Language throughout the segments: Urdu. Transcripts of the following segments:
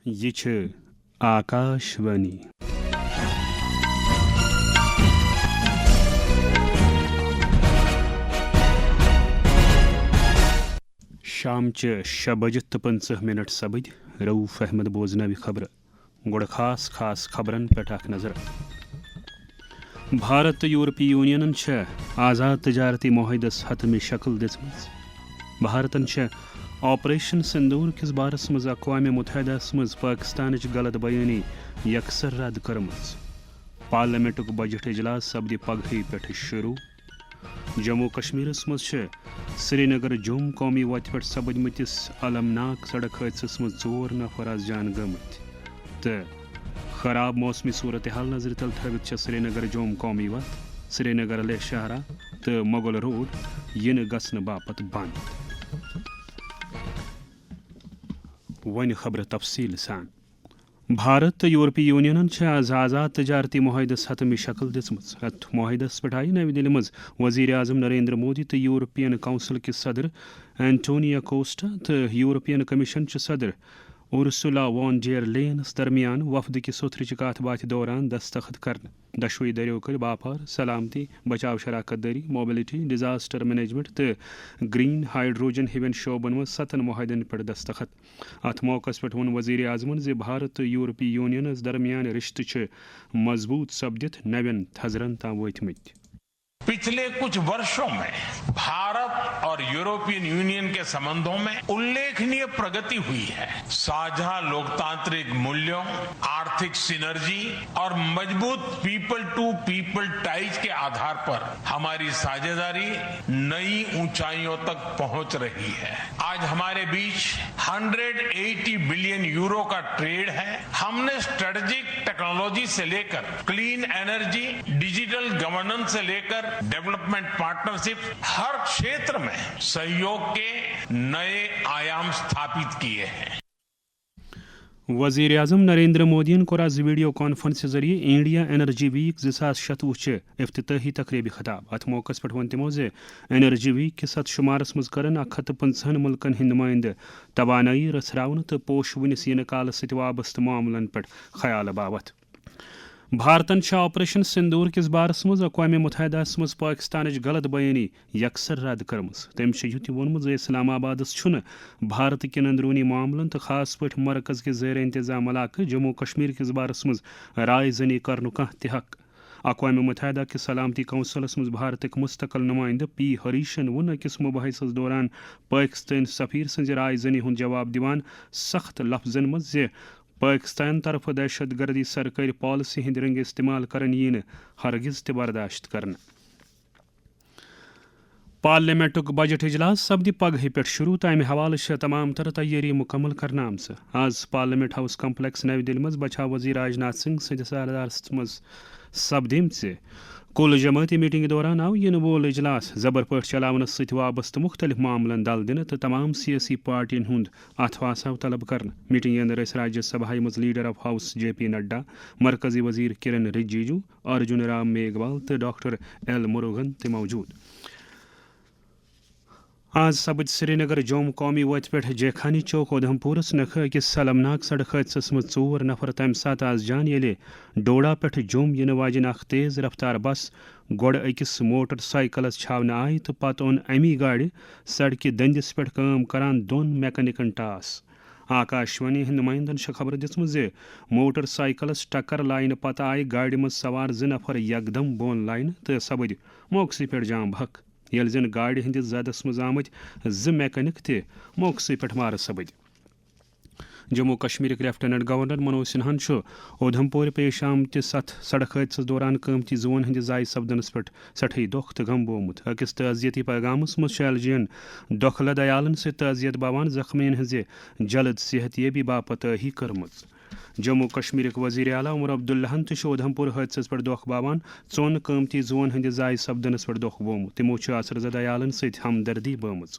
یہ چھ آکاش وانی شام چہ 6:50 سپد رؤف احمد بوزنوی خبر گوڑ خاص خبرن پہ اخ نظر بھارت تو یورپی یونین آزاد تجارتی معاہدس حتمی شکل دم بھارتن آپریشن سندور کس بارس مز اقوام متحدہ مز پاکستان غلط بیانی یکسر رد کرم پارلیمنٹ بجٹ اجلاس سپد پگہ پہ شروع جموں کشمیر مز سری نگر جوم قومی وتہ پہ سپدمتس المناک سڑک حادثس مز 4 نفر از جان گمت تو خراب موسمی صورتحال نظر تل تھوت سری نگر جوم قومی وت سری نگر لیہ شاہراہ تو مغل روڈ ین گھن باپت بند ون خبر تفصیل سان بھارت تو یورپی یونین آزاد تجارتی معاہدس حتمی شکل دم ات معاہدس پہ آئی نئی دہلی مز وزیر اعظم نریندر مودی تو یورپین کونسل کس صدر اینٹونیا کوسٹا تو یورپین کمیشن صدر ارسولا وان ڈیر لینس درمیان وفد کی ستھرچ کات بات دوران دستخط کرنے دشوئی دریو کر باپار سلامتی بچاؤ شراکت داری موبلٹی ڈیزاسٹر مینجمنٹ تو گرین ہائیڈروجن ہون شعبن مز 7 معاہدن پہ دستخط ات موقع پہ ون وزیر اعظم بھارت تو یورپی یونین درمیان رشتہ مضبوط سپدت نوین تھزرن تام وتمت پچھلے کچھ برسوں میں بھارت اور یورپین یونین کے سبندوں میں الیکھنیہ پرگتی ہوئی ہے ساجھا لوکتانترک مولیوں آرتھک سینرجی اور مضبوط پیپل ٹو پیپل ٹائز کے آدھار پر ہماری ساجھیداری نئی اونچائیوں تک پہنچ رہی ہے آج ہمارے بیچ 180 بلین یورو کا ٹریڈ ہے ہم نے اسٹریٹجک ٹیکنالوجی سے لے کر کلین انرجی ڈیجیٹل گورننس سے لے کر ڈیولپمنٹ پارٹنرشپ ہر چھیتر میں سہیوگ کے نئے آیام استھاپت کیے ہیں وزیر اعظم نریندر مودی کور آز ویڈیو کانفرنس ذریعے انڈیا انرجی ویک 2026 افتتاحی تقریبی خطاب ات موقع پہ ون تمو انرجی ویک کس ات شمارس مز کرن 150 ملکن ہند نمائندہ توانائی رژھراون تو پوش ونس ین کال ست وابستہ معاملن پہ خیال باوت بھارتن آپریشن سندور کس بارس مز اقوام متحدہ مز پاکستان غلط بیانی یکسر رد کرم تم یہ وونمت اسلام آباد بھارت کن اندرونی معاملن تو خاص پہ مرکز کے زیر انتظام علاقہ جموں کشمیر کس بارس مز رائے زنی کرن کھانا حق اقوام متحدہ کس سلامتی کونسلس مز بھارتک مستقل نمائندہ پی ہریشن ون اکس مباحثس دوران پاکستان سفیر سز رائے زنی ہند جواب دیوان سخت لفظن مز پاکستان طرف دہشت گردی سرکاری پالسی ہند رنگ استعمال کرن یہ ہرگز تہ برداشت کرنا پارلیمنٹ بجٹ اجلاس سپد پگہ پہ شروع تمہ حوالہ تمام تر تیاری مکمل کرنا آمژ آز پارلیمنٹ ہاؤس کمپلیکس نئی دہلی مز بچاؤ وزیر راجناتھ سنگھ سندس صدارتس مز سپدمت کل جماعتی میٹنگ دوران آو ین وول اجلاس زبر پہ چلاونس ست وابستہ مختلف معاملن دل دن تو تمام سیاسی پارٹین ہند اتھواس آو طلب کرنا میٹنگ اندر راجیہ سبھا مز لیڈر آف ہاؤس جے پی نڈا مرکزی وزیر کرن رجیجو ارجن رام میگھوال تو ڈاکٹر ایل مروگن تہ موجود آز سپد سری نگر جوم قومی وتہ پہ جیخانی چوک اودھمپورس نکھ اکس سلمناک سڑک حادثس مز 4 نفر تمہ سات آز جان یلے ڈوڈا پہ جوم ین واجن اخ تیز رفتار بس گوڑ اکس موٹر سائیکلس چھاونہ آئی تو پتہ اون امی گاڑی سڑکہ دندس پہ کام کران 2 میکینکن ٹاس آکاشوانی ہند نمائندن خبر دژمژ موٹر سائیکلس ٹکر لاینہ پتہ آئی گاڑی مز سوار 2 نفر یکدم بون لاینہ تو سپد موقع پہ جام بھک یل زن گاڑی ہندس زدس مز آمت 2 میکینک تہ موقع پہ مار سپد جموں کشمیر لیفٹیننٹ گورنر منوج سنہن اودھمپور پیش آمتس ات سڑک حادثس دوران قیمتی زون ہند ضائع سپدنس پہ سٹھے دکھ تو غم بومت اکس تعزیتی پیغامس مز ایل جین دکھلد عیالن ست تعزیت باوان زخمین ہز جلد صحت یابی باپت آہی کرمز جموں کشمیر وزیر اعلیٰ عمر عبداللہن تہ اودھمپور حادثس پہ دکھ باوان 4 قیمتی زون ہند ضائع سپدنس پہ دکھ بومت تمو اثر زدہ عیالن ست ہمدردی بٲمٕژ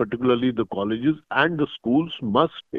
particularly the colleges and the schools must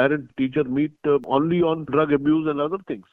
parent teacher meet only on drug abuse and other things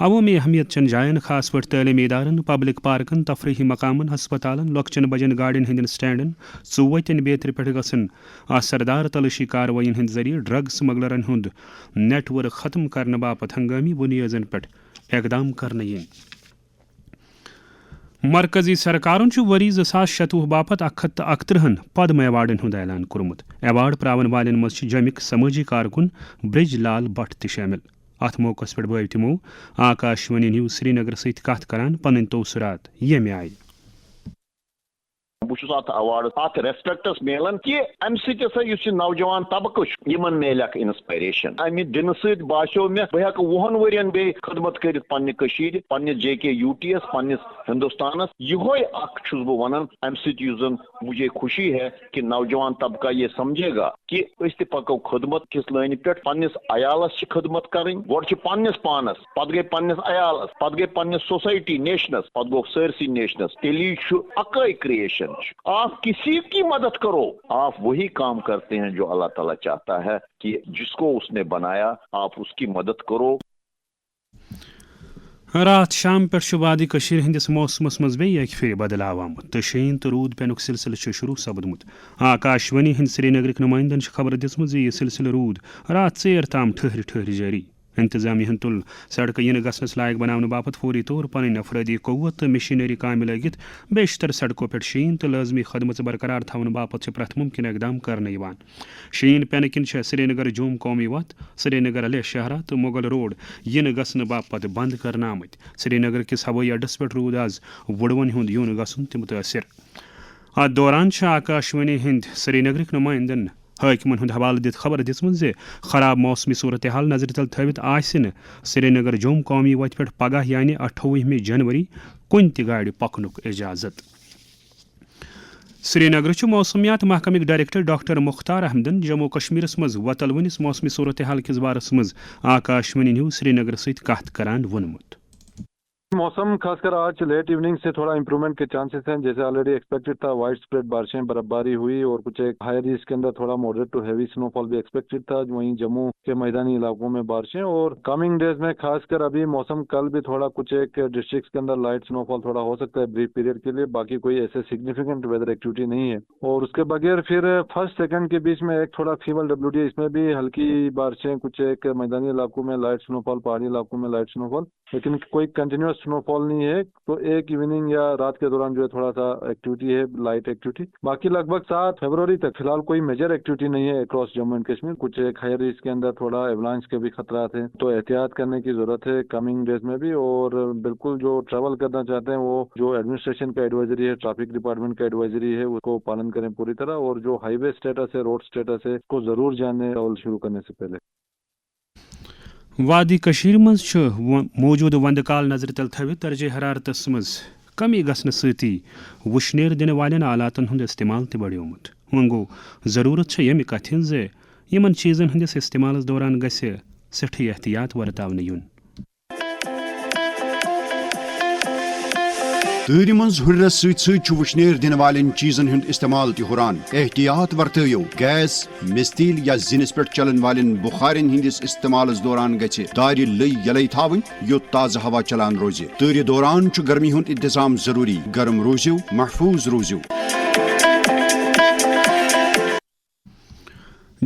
عوامی اہمیت چن جائن خاص پٲٹھۍ تعلیمی ادارن پبلک پارکن تفریحی مقامن ہسپتالن لۄکچن بجن گاڑین ہندین سٹینڈن ژوٗوتٮ۪ن بیترِ پٮ۪ٹھ گژھن اثردار تلاشی کاروٲیین ہند ذریعہ ڈرگ سمگلرن ہند نیٹ ورک ختم کرنے باپت ہنگامی بنیادن پٮ۪ٹھ اقدام کرنہٕ یِنۍ. مرکزی سرکارن ؤری 2026 باپت 131 پدم ایوارڈن ہند اعلان کورمت. ایوارڈ پراون والن مز جمک سمٲجی کارکن برج لال بٹ تہ شٲمِل. ات موقع پٮ۪ٹھ بٲو تمو آکاشوانی نیوز سری نگر سۭتۍ کتھ کران پنٕنۍ توثرات ییٚمہِ آیہِ. بہٕ چھُس اتھ ایوارڈ اتھ ریسپیکٹس میلان کہ امہ سۭتۍ ہسا یُس یہ نوجوان طبقہٕ چھُ یمن میلہِ اکھ انسپریشن. امہ دنہٕ سۭتۍ باسیو مےٚ بہٕ ہٮ۪کہٕ 20 ؤرین بیٚیہِ خدمت کٔرِتھ پننہِ کٔشیٖرِ پننِس JKUT پننِس ہندوستانس. یہوے اکھ چھُس بہٕ ونان امہ سۭتۍ یُس زن مجھے خوشی ہے کہ نوجوان طبقہ یہ سمجھے گا کہ أسۍ تہِ پکو خدمت کِس لٲنہِ پٮ۪ٹھ. پننِس عیالس چھِ خدمت کرٕنۍ. گۄڈٕ چھِ پننِس پانس پتہٕ گٔے پننِس عیالس پتہٕ گٔے پننِس سوسائٹی نیشنس پتہٕ گوٚو سٲرسٕے نیشنس. تیٚلی چھُ اکٲے کریشن. آپ کسی کی مدد کرو آپ وہی کام کرتے ہیں جو اللہ تعالیٰ چاہتا ہے کہ جس کو اس نے بنایا آپ اس کی مدد کرو. رات شام پٮ۪ٹھ چھُ وادی کٔشیٖر ہٕنٛدِس موسمس منٛز بیٚیہِ اکہِ پھِرِ بدلاو آمُت تہٕ شیٖن تہٕ روٗد پینُک سلسلہٕ چھُ شروٗع سپدمُت. آکاشوانی ہٕنٛدۍ سری نگرٕکۍ نُمٲیندن چھِ خبر دِژمٕژ زِ یہِ سلسلہٕ روٗد رات ژیر تام ٹھٕہرِ ٹھٕہرِ جٲری. انتظامیہ تُل سڑکہٕ یِنہٕ گژھنس لایق بناونہٕ باپت فوری طور پنٕنۍ افرٲدی قوت تہٕ مشیٖنری کامہِ لٲگِتھ. بیشتر سڑکو پٮ۪ٹھ شیٖن تہٕ لٲزمی خدمت برقرار تھاونہٕ باپت چھِ پرٛٮ۪تھ مُمکِن اقدام کرنہٕ یِوان. شیٖن پینہٕ کِنۍ چھےٚ سری نگر جوم قومی وتھ سری نگر لیہ شہرا تہٕ مغل روڈ یِنہٕ گژھنہٕ باپت بند کرنہٕ آمٕتۍ. سری نگر کِس ہوٲیی اڈس پٮ۪ٹھ روٗد آز وُڑوَن ہُنٛد یُن گژھُن تہِ مُتٲثر. اتھ دوران چھِ آکاشوانی ہٕنٛدۍ سری نگرٕکۍ نُمٲیندن حٲکمن ہُنٛد حوالہٕ دِتھ خبر دِژمٕژ زِ خراب موسمی صورتحال نظرِ تل تھٲوِتھ آسہِ نہٕ سری نگر جوم قومی وتہِ پٮ۪ٹھ پگہہ یعنی 28 جنوری کُنہِ تہِ گاڑِ پکنُک اجازت. سری نگر چھُ موسمیات محکمٕکۍ ڈائریکٹر ڈاکٹر مختار احمدن جموں کشمیرس منٛز وۄتلوٕنِس موسمی صورتحال کِس بارس منٛز آکاشوانی نیوز سری نگر سۭتۍ کتھ کران ووٚنمُت. موسم خاص کر آج لیٹ ایوننگ سے تھوڑا امپرومنٹ کے چانسز ہیں. جیسے آلریڈی ایکسپیکٹڈ تھا وائڈ اسپریڈ بارشیں برفباری ہوئی اور کچھ ایک ہائر اس کے اندر تھوڑا ماڈریٹ ٹو ہیوی سنو فال بھی ایکسپیکٹڈ تھا. وہیں جموں کے میدانی علاقوں میں بارشیں اور کمنگ ڈیز میں خاص کر ابھی موسم کل بھی تھوڑا کچھ ایک ڈسٹرکٹس کے اندر لائٹ سنو فال تھوڑا ہو سکتا ہے بریف پیریڈ کے لیے. باقی کوئی ایسے سگنیفیکنٹ ویدر ایکٹیویٹی نہیں ہے. اور اس کے بغیر پھر فرسٹ سیکنڈ کے بیچ میں ایک تھوڑا فیول WD اس میں بھی ہلکی بارشیں کچھ ایک میدانی علاقوں میں لائٹ سنو فال پہاڑی علاقوں میں لائٹ سنو فال لیکن کوئی کنٹینیوس سنو فال نہیں ہے. تو ایک ایوننگ یا رات کے دوران جو ہے تھوڑا سا ایکٹیویٹی ہے لائٹ ایکٹیویٹی. باقی لگ بھگ 7 فروری تک فی الحال کوئی میجر ایکٹیویٹی نہیں ہے اکراس جموں اینڈ کشمیر. کچھ ایک ہائر اس کے اندر تھوڑا ایولانچ کے بھی خطرات ہیں تو احتیاط کرنے کی ضرورت ہے کمنگ ڈیز میں بھی. اور بالکل جو ٹریول کرنا چاہتے ہیں وہ جو ایڈمنسٹریشن کا ایڈوائزری ہے ٹریفک ڈپارٹمنٹ کا ایڈوائزری ہے اس کو پالن کریں پوری طرح. اور جو ہائی وے اسٹیٹس ہے روڈ اسٹیٹس ہے اس کو ضرور جانیں ٹریول شروع کرنے سے پہلے. وادی کشیر مز موجود وندٕ کال نظر تل تھوِتھ درجہ حرارتس مز کمی گژھنہٕ سۭتی وُشنیر دِنہٕ والٮ۪ن آلاتن ہُنٛد استعمال تہِ بڑیومُت. وۄنۍ گوٚو ضروٗرت چھےٚ ییٚمہِ کتھِ ہٕنٛز زِ یِمن چیٖزن ہٕنٛدِس استعمالس دوران گژھِ سٮ۪ٹھٕے احتیاط ورتاونہٕ یُن. تۭرِ منٛز ہُرٮ۪رس سۭتۍ سۭتۍ چھُ وُشنیر دِنہٕ والٮ۪ن چیٖزن ہُنٛد استعمال تہِ ہُران. احتیاط ورتٲیِو. گیس مِستیٖل یا زِنِس پٮ۪ٹھ چلن والٮ۪ن بُخارٮ۪ن ہٕنٛدِس استعمالس دوران گژھِ دارِ لٔے یلے تھاوٕنۍ یوٚت تازٕ ہوا چلان روزِ. تۭرِ دوران چھُ گرمی ہُنٛد انتظام ضروٗری. گرم روٗزِو محفوٗظ روٗزِو.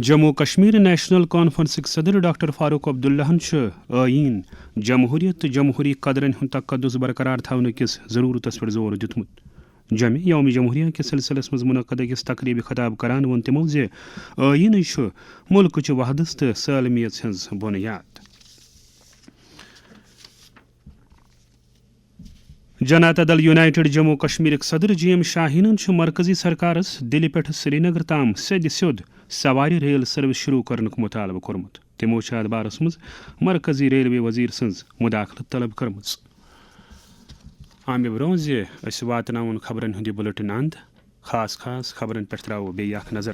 جموں کشمیر نیشنل کانفرنسٕکۍ صدر ڈاکٹر فاروق عبداللہن چھُ ٲییٖن جمہوٗریت تہٕ جمہوٗری قدرن ہُنٛد تقدُس برقرار تھاونہٕ کِس ضروٗرتس پٮ۪ٹھ زور دیُتمُت. جمع یوم جمہوریہ کِس سلسلس منٛز منعقد أکِس تقریٖبہِ خطاب کران ووٚن تِمو زِ ٲییٖنٕے چھُ مُلکٕچہِ وحدت تہٕ سالمیت ہٕنٛز بُنیاد. جنتا دل یونائٹڈ جموں کشمیرٕکۍ صدر GM شاہیٖنن چھُ مرکزی سرکارس دِلہِ پٮ۪ٹھ سری نگر تام سیٚدِ سیوٚد سوارِ ریل سٔروِس شروٗع کرنُک مُطالبہٕ کوٚرمُت. تِمو چھُ اتھ بارس منٛز مرکزی ریلوے وزیٖر سٕنٛز مُداخلت طلب کٔرمٕژ. امہِ برٛونٛہہ زِ أسۍ واتناوُن خبرن ہُنٛد یہِ بُلٹن انٛد خاص خبرن پٮ۪ٹھ ترٛاوو بیٚیہِ اکھ نظر.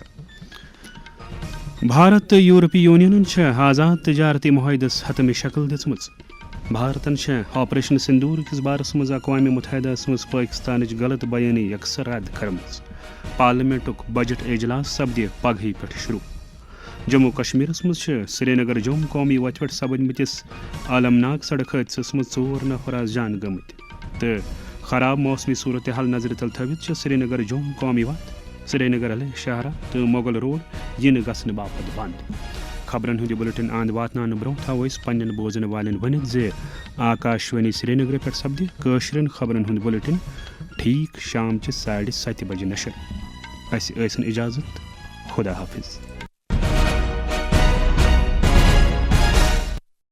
بھارت تہٕ یورپی یوٗنینن چھےٚ آزاد تجارتی معاہدس حتمی شکل دِژمٕژ. بھارتن چھےٚ آپریشن سندوٗر کِس بارس منٛز اقوام متحدہس منٛز پٲکستانٕچ غلط بیٲنی یکسر رد کٔرمٕژ. پارلیمنٹُک بجٹ اجلاس سپدِ پگہٕے پٮ۪ٹھ شروٗع. جموں کشمیرس مز سری نگر جوم قومی وتہ پہ سپدمتس عالمناک سڑک حادثس مز 4 نفر آز جان گمت تو خراب موسمی صورتحال نظر تل تھوت سری نگر جوم قومی وت سری نگر علیہ شاہراہ تو مغل روڈ ین گھن باپت بند. خبرن ہند بلٹن اند واتنان برو تھو اس پنن بوزن والن ونت زِ آکاشوانی سری نگر پہ سپدِ کٲشرین خبرن ہند بلٹن ٹھیک شام چہ 7:30 بجے نشر. اس ٲسِن اجازت. خدا حافظ.